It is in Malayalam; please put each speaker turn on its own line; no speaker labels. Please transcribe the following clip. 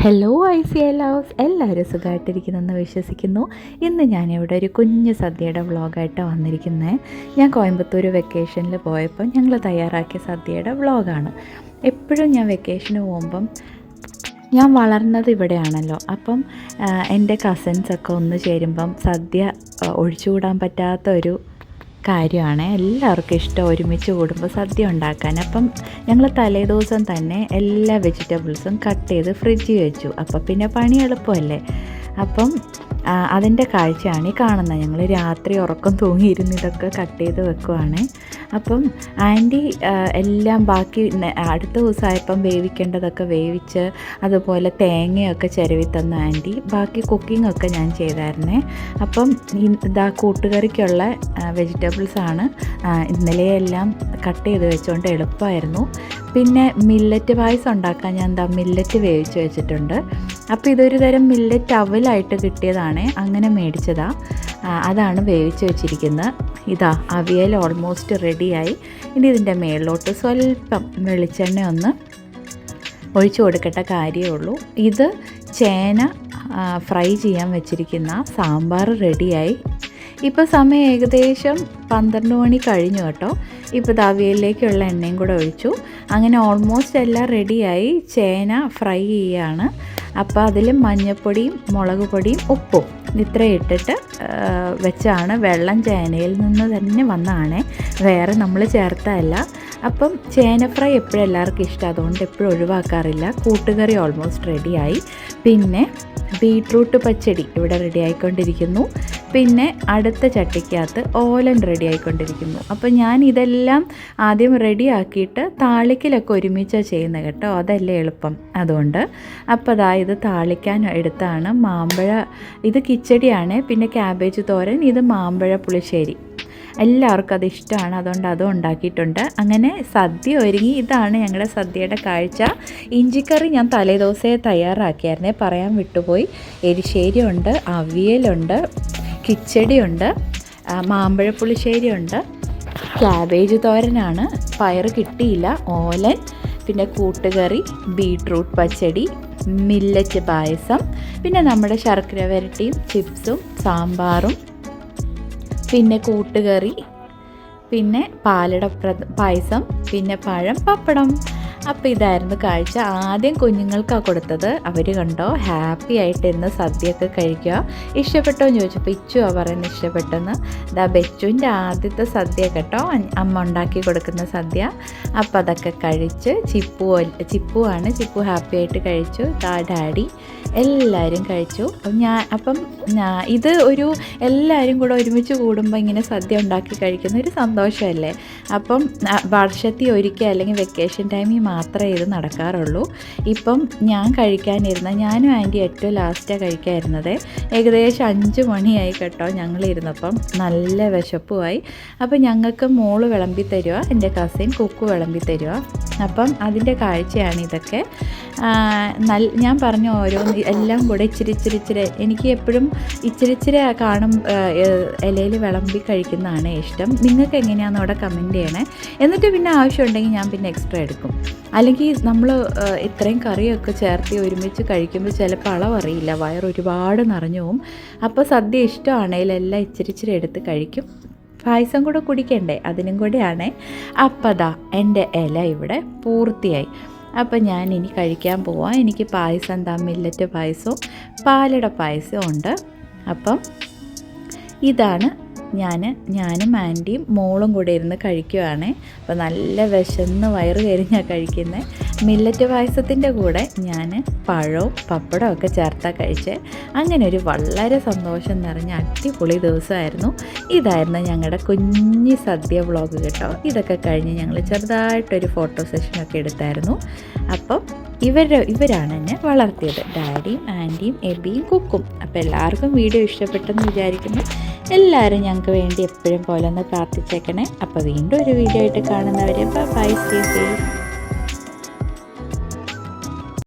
ഹലോ ICI ലവ്സ്, എല്ലാവരും സുഖമായിട്ടിരിക്കുന്നെന്ന് വിശ്വസിക്കുന്നു. ഇന്ന് ഞാനിവിടെ ഒരു കുഞ്ഞു സദ്യയുടെ വ്ളോഗായിട്ടാണ് വന്നിരിക്കുന്നത്. ഞാൻ കോയമ്പത്തൂർ വെക്കേഷനിൽ പോയപ്പോൾ ഞങ്ങൾ തയ്യാറാക്കിയ സദ്യയുടെ വ്ളോഗാണ്. എപ്പോഴും ഞാൻ വെക്കേഷന് പോകുമ്പം, ഞാൻ വളർന്നത് ഇവിടെയാണല്ലോ, അപ്പം എൻ്റെ കസിൻസൊക്കെ ഒന്ന് ചേരുമ്പം സദ്യ ഒഴിച്ചുകൂടാൻ പറ്റാത്ത ഒരു കാര്യമാണ്. എല്ലാവർക്കും ഇഷ്ടം ഒരുമിച്ച് കൂടുമ്പോൾ സദ്യ ഉണ്ടാക്കാൻ. അപ്പം ഞങ്ങൾ തലേദിവസം തന്നെ എല്ലാ വെജിറ്റബിൾസും കട്ട് ചെയ്ത് ഫ്രിഡ്ജിൽ വെച്ചു. അപ്പം പിന്നെ പണി എളുപ്പമല്ലേ. അപ്പം അതിൻ്റെ കാഴ്ചയാണ് ഈ കാണുന്നത്. ഞങ്ങൾ രാത്രി ഉറക്കം തൂങ്ങിയിരുന്ന് ഇതൊക്കെ കട്ട് ചെയ്ത് വെക്കുവാണ്. അപ്പം ആൻറ്റി എല്ലാം ബാക്കി അടുത്ത ദിവസമായപ്പം വേവിക്കേണ്ടതൊക്കെ വേവിച്ച്, അതുപോലെ തേങ്ങയൊക്കെ ചിരവി തന്ന ആൻറ്റി. ബാക്കി കുക്കിങ്ങൊക്കെ ഞാൻ ചെയ്തായിരുന്നേ. അപ്പം ഇതാ കൂട്ടുകറിക്കുള്ള വെജിറ്റബിൾസാണ് ഇന്നലെയെല്ലാം കട്ട് ചെയ്ത് വെച്ചുകൊണ്ട് എളുപ്പമായിരുന്നു. പിന്നെ മില്ലറ്റ് പായസം ഉണ്ടാക്കാൻ ഞാൻ മില്ലറ്റ് വേവിച്ച് വെച്ചിട്ടുണ്ട്. അപ്പോൾ ഇതൊരു തരം മില്ലറ്റ് അവലായിട്ട് കിട്ടിയതാണ്, അങ്ങനെ മേടിച്ചതാണ്. അതാണ് വേവിച്ച് വെച്ചിരിക്കുന്നത്. ഇതാ അവിയൽ ഓൾമോസ്റ്റ് റെഡിയായി. ഇനി ഇതിൻ്റെ മേളിലോട്ട് സ്വല്പം വെളിച്ചെണ്ണ ഒന്ന് ഒഴിച്ചു കൊടുക്കേണ്ട കാര്യമേ ഉള്ളൂ. ഇത് ചേന ഫ്രൈ ചെയ്യാൻ വെച്ചിരിക്കുന്ന സാമ്പാർ റെഡിയായി. ഇപ്പോൾ സമയം ഏകദേശം 12 മണി കഴിഞ്ഞു കേട്ടോ. ഇപ്പോൾ അവിയലിലേക്കുള്ള എണ്ണയും കൂടെ ഒഴിച്ചു. അങ്ങനെ ഓൾമോസ്റ്റ് എല്ലാം റെഡിയായി. ചേന ഫ്രൈ ചെയ്യുകയാണ്. അപ്പോൾ അതിൽ മഞ്ഞൾപ്പൊടിയും മുളക് പൊടിയും ഉപ്പും ഇത്രയും ഇട്ടിട്ട് വെച്ചാണ്. വെള്ളം ചേനയിൽ നിന്ന് തന്നെ വന്നതാണ്, വേറെ നമ്മൾ ചേർത്തതല്ല. അപ്പം ചേന ഫ്രൈ എപ്പോഴും എല്ലാവർക്കും ഇഷ്ടം, അതുകൊണ്ട് എപ്പോഴും ഒഴിവാക്കാറില്ല. കൂട്ടുകറി ഓൾമോസ്റ്റ് റെഡിയായി. പിന്നെ ബീട്രൂട്ട് പച്ചടി ഇവിടെ റെഡി ആയിക്കൊണ്ടിരിക്കുന്നു. പിന്നെ അടുത്ത ചട്ടിക്കകത്ത് ഓലൻ റെഡി ആയിക്കൊണ്ടിരിക്കുന്നു. അപ്പോൾ ഞാൻ ഇതെല്ലാം ആദ്യം റെഡിയാക്കിയിട്ട് താളിക്കലൊക്കെ ഒരുമിച്ചാണ് ചെയ്യുന്നത് കേട്ടോ, അതല്ലേ എളുപ്പം. അതുകൊണ്ട് അപ്പോൾ ഇത് താളിക്കാൻ എടുത്താണ്. മാമ്പഴ, ഇത് കിച്ചടിയാണ്. പിന്നെ ക്യാബേജ് തോരൻ, ഇത് മാമ്പഴ പുളിശ്ശേരി. എല്ലാവർക്കും അത് ഇഷ്ടമാണ്, അതുകൊണ്ട് അതും ഉണ്ടാക്കിയിട്ടുണ്ട്. അങ്ങനെ സദ്യ ഒരുങ്ങി. ഇതാണ് ഞങ്ങളുടെ സദ്യയുടെ കാഴ്ച. ഇഞ്ചിക്കറി ഞാൻ തലേദിവസമേ തയ്യാറാക്കിയായിരുന്നേ, പറയാൻ വിട്ടുപോയി. എരിശ്ശേരി ഉണ്ട്, അവിയലുണ്ട്, കിച്ചടിയുണ്ട്, മാമ്പഴ പുളിശ്ശേരിയുണ്ട്, ക്യാബേജ് തോരനാണ്, പയർ കിട്ടിയില്ല, ഓലൻ, പിന്നെ കൂട്ടുകറി, ബീട്രൂട്ട് പച്ചടി, മില്ലറ്റ് പായസം, പിന്നെ നമ്മുടെ ശർക്കര വരട്ടിയും ചിപ്സും സാമ്പാറും, പിന്നെ കൂട്ടുകറി, പിന്നെ പാലട പായസം, പിന്നെ പഴം, പപ്പടം. അപ്പോൾ ഇതായിരുന്നു കാഴ്ച. ആദ്യം കുഞ്ഞുങ്ങൾക്കാണ് കൊടുത്തത്. അവർ കണ്ടോ ഹാപ്പി ആയിട്ടിരുന്ന് സദ്യയൊക്കെ കഴിക്കുക. ഇഷ്ടപ്പെട്ടോ എന്ന് ചോദിച്ചപ്പോൾ ഇച്ചുവാ പറയുന്നത് ഇഷ്ടപ്പെട്ടെന്ന്. ബെച്ചുവിൻ്റെ ആദ്യത്തെ സദ്യ കേട്ടോ, അമ്മ ഉണ്ടാക്കി കൊടുക്കുന്ന സദ്യ. അപ്പോൾ അതൊക്കെ കഴിച്ച് ചിപ്പുവാണ്. ചിപ്പു ഹാപ്പി ആയിട്ട് കഴിച്ചു. ഡാഡി എല്ലാവരും കഴിച്ചു. അപ്പം ഇത് ഒരു എല്ലാവരും കൂടെ ഒരുമിച്ച് കൂടുമ്പോൾ ഇങ്ങനെ സദ്യ ഉണ്ടാക്കി കഴിക്കുന്ന ഒരു സന്തോഷമല്ലേ. അപ്പം വർഷത്തിൽ ഒരിക്കൽ അല്ലെങ്കിൽ വെക്കേഷൻ ടൈമിൽ മാത്രമേ ഇത് നടക്കാറുള്ളൂ. ഇപ്പം ഞാൻ കഴിക്കാനിരുന്ന, ഞാനും ആൻറ്റി ഏറ്റവും ലാസ്റ്റാണ് കഴിക്കാനിരുന്നത്. ഏകദേശം 5 മണിയായി കേട്ടോ ഞങ്ങളിരുന്നപ്പം. നല്ല വിശപ്പുമായി. അപ്പം ഞങ്ങൾക്ക് മോള് വിളമ്പി തരുക, എൻ്റെ കസിൻ കുക്ക് വിളമ്പി തരുക. അപ്പം അതിൻ്റെ കാഴ്ചയാണ് ഇതൊക്കെ. ഞാൻ പറഞ്ഞു ഓരോന്ന് എല്ലാം കൂടെ ഇച്ചിരി എനിക്ക് എപ്പോഴും ഇച്ചിരി കാണും ഇലയിൽ വിളമ്പി കഴിക്കുന്നതാണ് ഇഷ്ടം. നിങ്ങൾക്ക് എങ്ങനെയാണെന്ന് അവിടെ കമൻറ്റ് ചെയ്യണേ. എന്നിട്ട് പിന്നെ ആവശ്യമുണ്ടെങ്കിൽ ഞാൻ പിന്നെ എക്സ്ട്രാ എടുക്കും. അല്ലെങ്കിൽ നമ്മൾ ഇത്രയും കറിയൊക്കെ ചേർത്ത് ഒരുമിച്ച് കഴിക്കുമ്പോൾ ചിലപ്പോൾ അളവറിയില്ല, ഒരുപാട് നിറഞ്ഞു പോവും. അപ്പോൾ സദ്യ ഇഷ്ടമാണെങ്കിൽ എല്ലാം ഇച്ചിരി എടുത്ത് കഴിക്കും. പായസം കൂടെ കുടിക്കണ്ടേ, അതിനും കൂടെയാണ്. അപ്പോൾ എൻ്റെ ഇല ഇവിടെ പൂർത്തിയായി. അപ്പം ഞാൻ ഇനി കഴിക്കാൻ പോവാം. എനിക്ക് പായസം മില്ലറ്റ് പായസവും പാലട പായസവും ഉണ്ട്. അപ്പം ഇതാണ് ഞാനും ആൻറ്റിയും മോളും കൂടെ ഇരുന്ന് കഴിക്കുവാണ്. അപ്പോൾ നല്ല വിശന്ന് വയറ് കരിഞ്ഞാൽ കഴിക്കുന്നത്. മില്ലറ്റ് പായസത്തിൻ്റെ കൂടെ ഞാൻ പഴവും പപ്പടവും ഒക്കെ ചേർത്താൽ കഴിച്ചത്. അങ്ങനെ ഒരു വളരെ സന്തോഷം നിറഞ്ഞ അടിപൊളി ദിവസമായിരുന്നു. ഇതായിരുന്നു ഞങ്ങളുടെ കുഞ്ഞി സദ്യ വ്ളോഗ് കേട്ടോ. ഇതൊക്കെ കഴിഞ്ഞ് ഞങ്ങൾ ചെറുതായിട്ടൊരു ഫോട്ടോ സെഷനൊക്കെ എടുത്തായിരുന്നു. അപ്പം ഇവരാണ് എന്നെ വളർത്തിയത്, ഡാഡിയും ആൻറ്റിയും എബിയും കുക്കും. അപ്പോൾ എല്ലാവർക്കും വീഡിയോ ഇഷ്ടപ്പെട്ടെന്ന് വിചാരിക്കുന്നു. എല്ലാവരും ഞങ്ങൾക്ക് വേണ്ടി എപ്പോഴും പോലെ ഒന്ന് പ്രാർത്ഥിച്ചേക്കണേ. അപ്പോൾ വീണ്ടും ഒരു വീഡിയോ ആയിട്ട് കാണുന്നവരെ ബൈ, സ്റ്റേ സേഫ്.